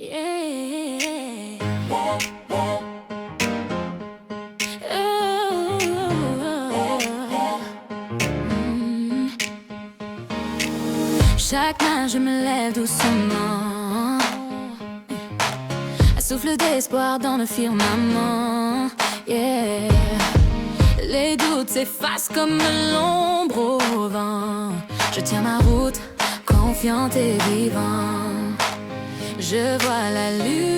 Yeah. Chaque matin je me lève doucement, un souffle d'espoir dans le firmament. Yeah. Les doutes s'effacent comme l'ombre au vent. Je tiens ma route, confiante et vivante. Je vois la lumière,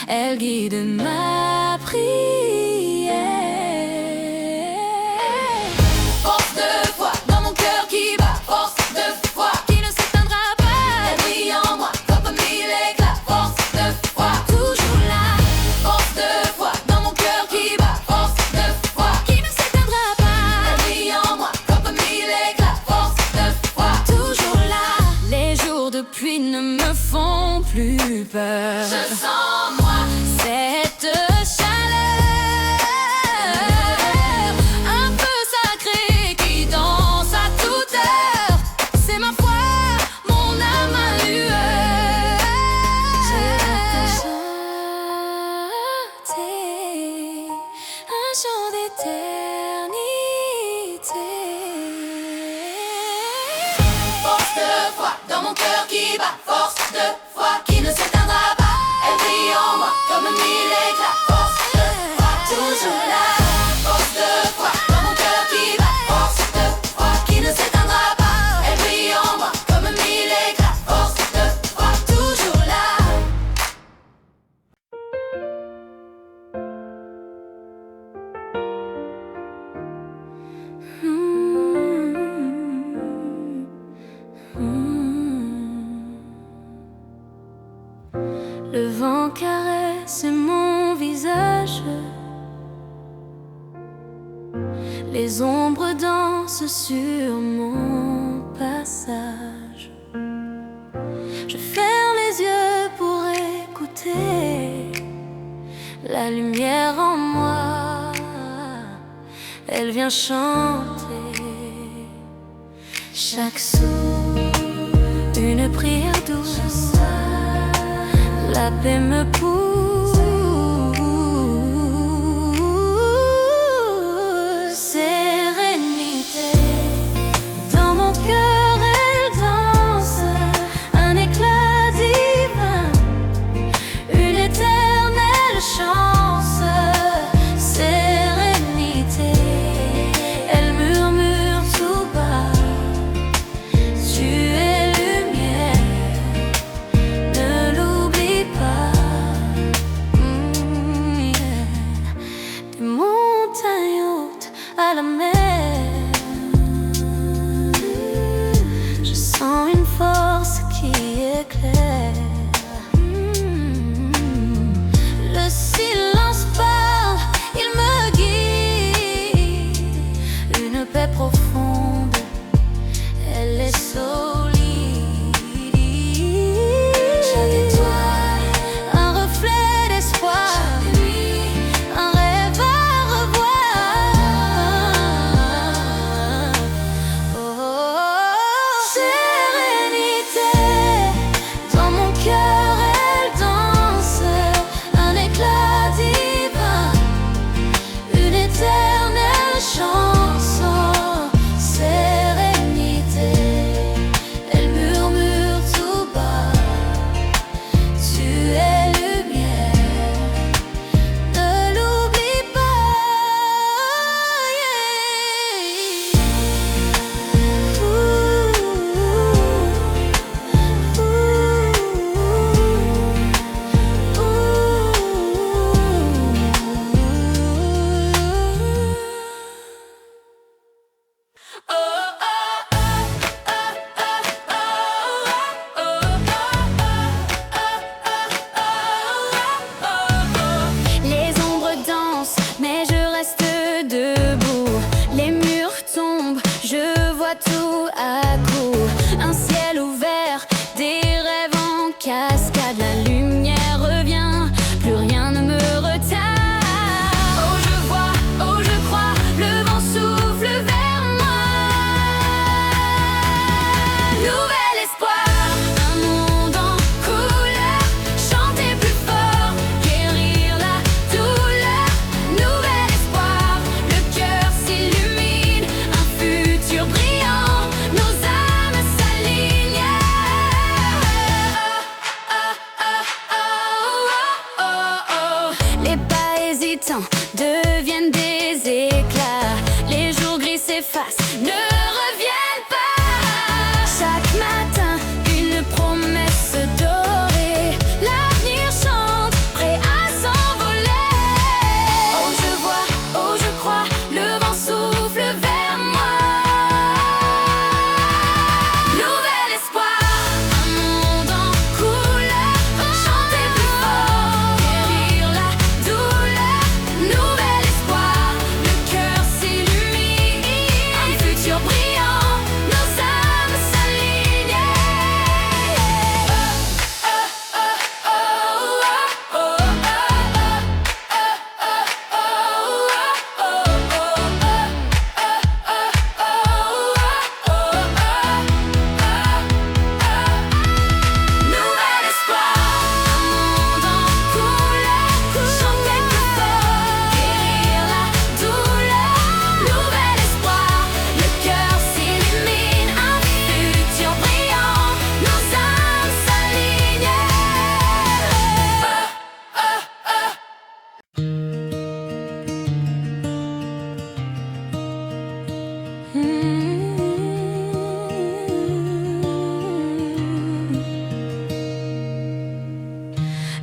elle guide ma prière. Force de foi dans mon cœur qui bat, force de foi qui ne s'éteindra pas. Elle brille en moi comme mille éclats, force de foi toujours là. Force de foi dans mon cœur qui bat, force de foi qui ne s'éteindra pas. Elle brille en moi comme mille éclats, force de foi toujours là. Les jours de pluie ne me font plus peur. Je sens moi cette chaleur, un feu sacré qui danse à toute heure. C'est ma foi, mon âme, ma lueur. Je peux chanter un chant d'éternité. Force de foi dans mon cœur qui bat, force de foi qui ne s'éteindra pas. Elle brille en moi comme mille éclats, force de foi toujours là. Force de foi dans mon cœur qui bat, force de foi qui ne s'éteindra pas. Elle brille en moi comme mille éclats, force de foi toujours là. Le vent caresse mon visage, les ombres dansent sur mon passage. Je ferme les yeux pour écouter la lumière en moi, elle vient chanter. Chaque souffle, une prière douce, la paix me pousse. Sérénité dans mon cœur, elle danse, un éclat divin, une éternelle chance. Sérénité, elle murmure tout bas, tu es lumière, ne l'oublie pas.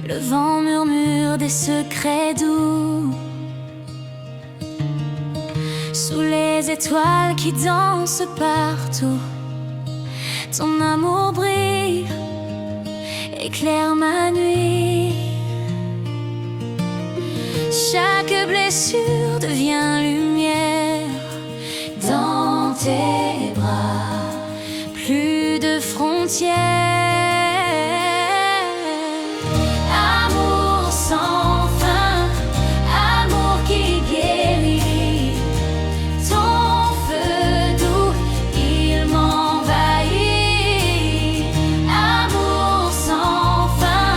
Le vent murmure des secrets doux sous les étoiles qui dansent partout. Ton amour brille, éclaire ma nuit. Chaque blessure devient lumière dans tes bras. Plus de frontières. Amour sans fin, amour qui guérit. Ton feu doux, il m'envahit. Amour sans fin,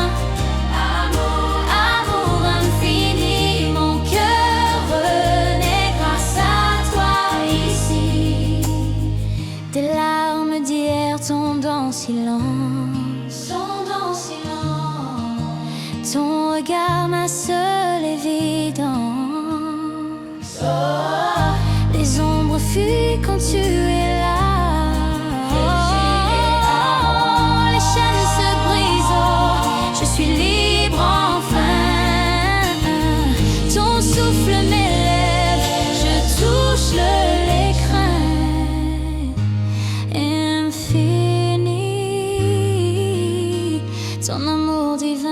amour infini. Mon cœur renaît grâce à toi ici. Des larmes d'hier tombent en silence. Ton regard, ma seule évidence. Les ombres fuient quand tu es là. Les chaînes se brisent, je suis libre enfin. Ton souffle m'élève, je touche l'écrin infini. Ton amour divin.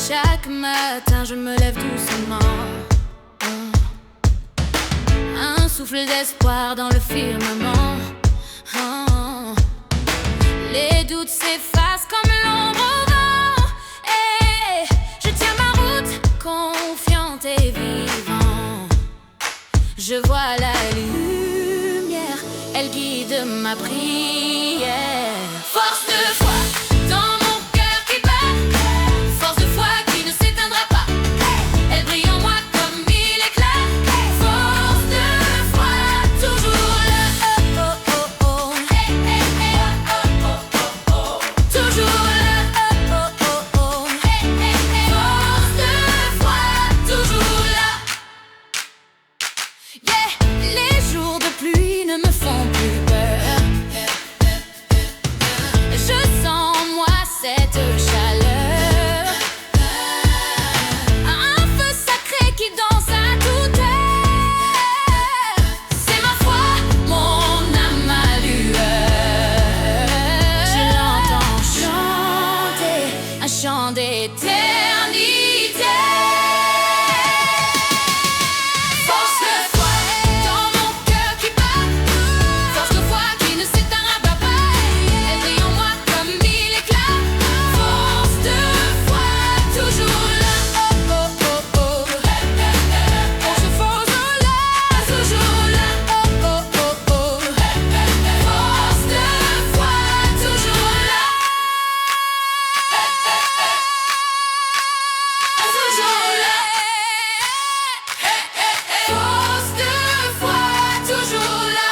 Chaque matin je me lève doucement, un souffle d'espoir dans le firmament. Les doutes s'effacent comme l'ombre au vent, et je tiens ma route, confiante et vivant. Je vois la lumière, elle guide ma prière. Force de foi dans mon cœur qui bat, force de foi qui ne s'éteindra pas. Elle brille en moi comme mille éclats. Force de foi, toujours là. Oh oh oh oh. Hey hey hey. Oh oh oh oh. Toujours là. Oh oh oh oh. Hey hey hey. Force de foi, toujours là. Yeah. Les jours de pluie ne me font plus peur. Je sens en moi cette chaleur, un feu sacré qui danse à toute heure. C'est ma foi, mon âme, ma lueur. Je l'entends chanter un chant d'éternité. Force de foi dans mon cœur qui bat, force de foi qui ne s'éteindra pas. Elle brille en moi comme mille éclats. Force de foi, toujours là. Oh oh oh oh. Force de foi, toujours là. Oh oh oh oh. Force de foi, toujours là. Toujours là. Force de foi, toujours là.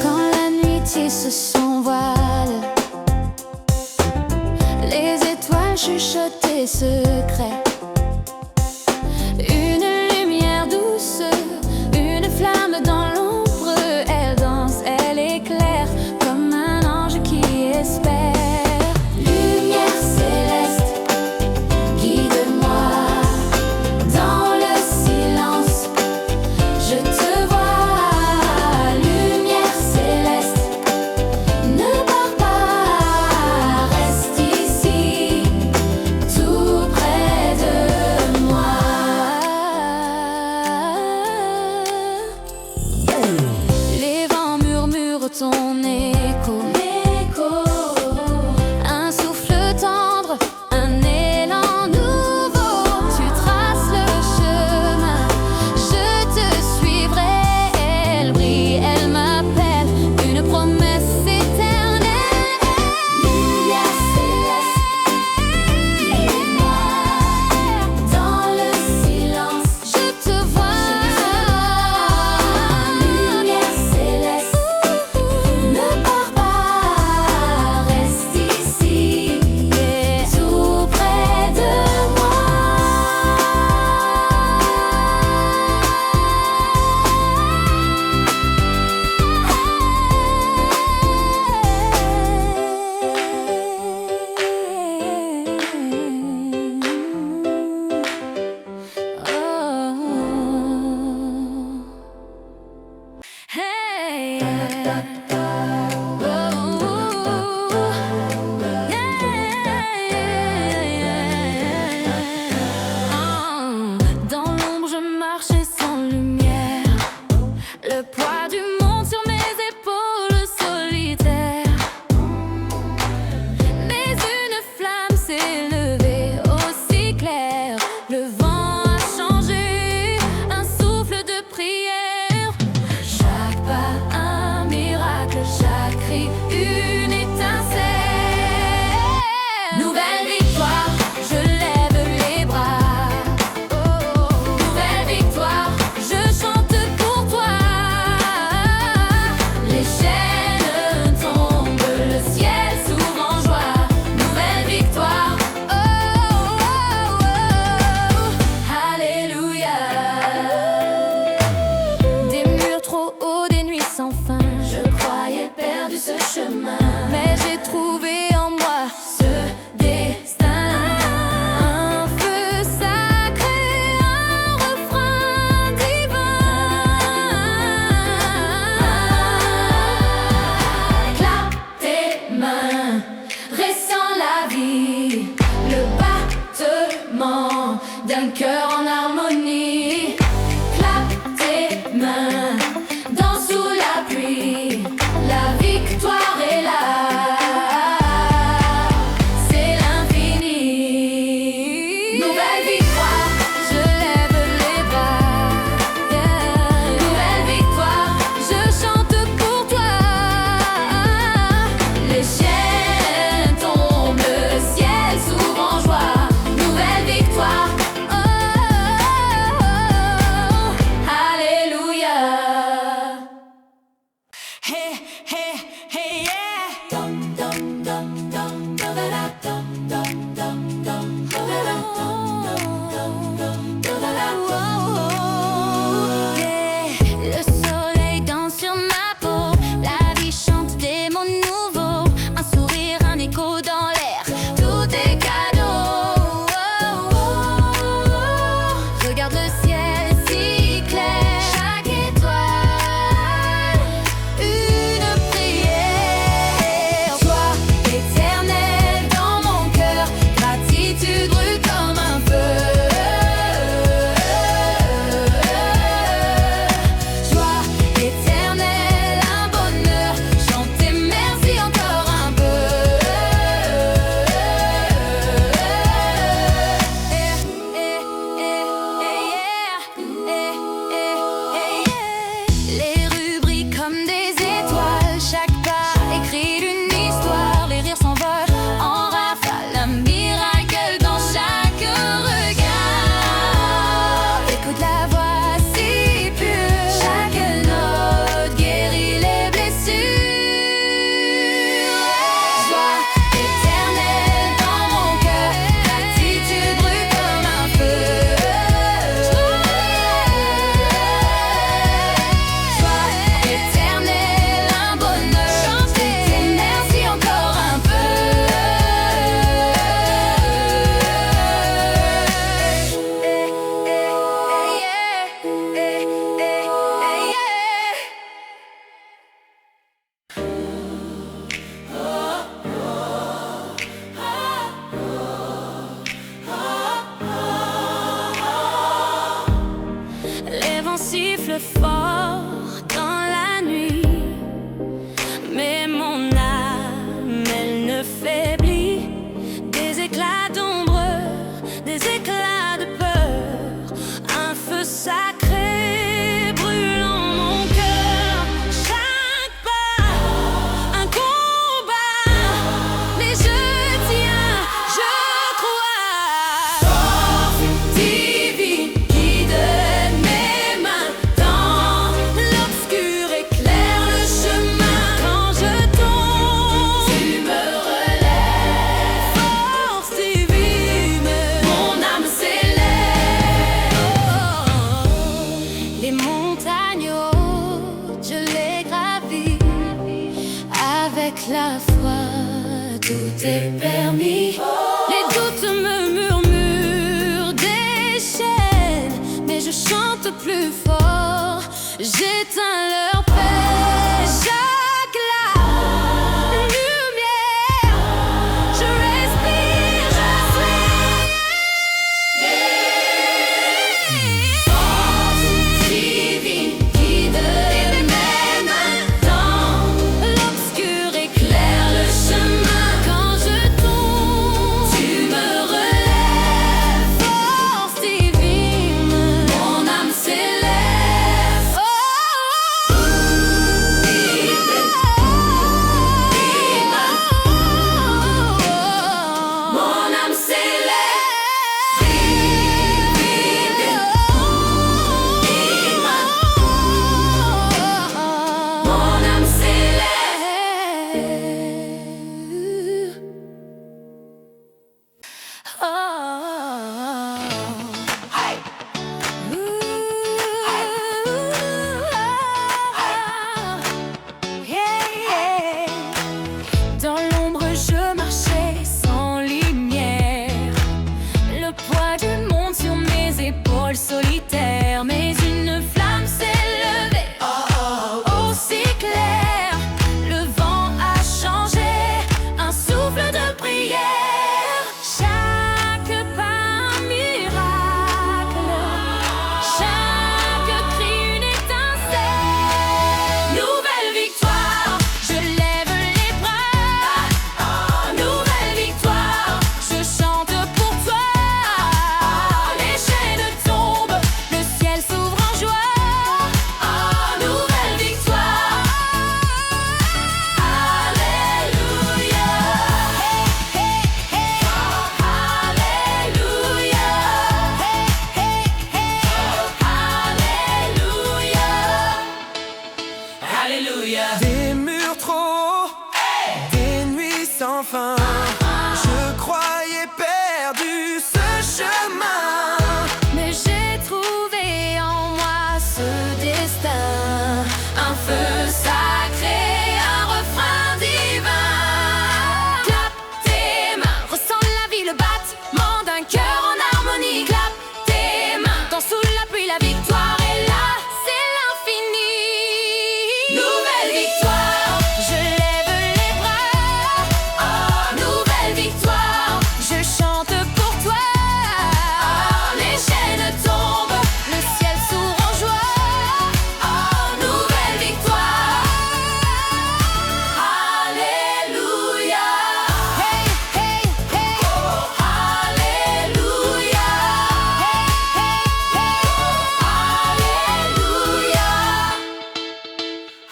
Quand la nuit tisse son voile, les étoiles chuchotent tes secrets. Une lumière douce, une flamme dans l'ombre. Elle danse, elle éclaire comme un ange qui espère. Lumière céleste, guide-moi dans le d'un cœur en harmonie. Clap tes mains, danse sous la pluie. La victoire est là, c'est l'infini. Nouvelle victoire, je lève les bras. Yeah. Nouvelle victoire, je chante pour toi. Les chiens tombent, le ciel s'ouvre en joie. Nouvelle victoire, oh, oh, oh, oh. Alléluia. Hey, hey, hey, yeah. Dum, dum, dum, dum, da-da-da, dum, dum, dum, dum, da-da-da, dum, dum, dum, dum, da-da-da. Oh, yeah. Le soleil danse sur ma peau, la vie chante des mots nouveaux, un sourire, un écho dans l'air, tout est cadeau. Oh, oh, oh. Regarde le ciel si clair, chaque étoile, une prière. Joie éternelle dans mon cœur, gratitude brûle comme un feu. Joie éternelle, un bonheur, chanter merci encore un peu. Les rubriques comme des étoiles, chaque pas écrit une histoire. Les rires s'envolent en rafale, un miracle dans chaque regard. Écoute la voix si pure, chaque note guérit les blessures. Joie éternelle dans mon cœur, gratitude brûle comme un feu. Joie éternelle, un bonheur, chanter merci encore un peu. Les vents sifflent fort dans la nuit, mais mon âme, elle ne faiblit. Des éclats d'ombre, des éclats de peur, un feu sacré brûle en mon cœur. Chaque pas, un combat, mais je tiens, je crois. Force divine guide mes mains dans l'obscur, éclaire le chemin. Quand je tombe, tu me relèves. Force divine, mon âme s'élève. Les montagnes hautes, je les gravis. Avec la foi, tout est permis. Les doutes me murmurent des chaînes, mais je chante plus fort. J'éteins leur paix. Chaque larme, lumière, je respire, je suis. Force divine guide mes mains dans l'obscur, éclaire le chemin. Quand je tombe, tu me relèves. Force divine, mon âme s'élève. Oh, oh, oh.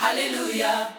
Alléluia.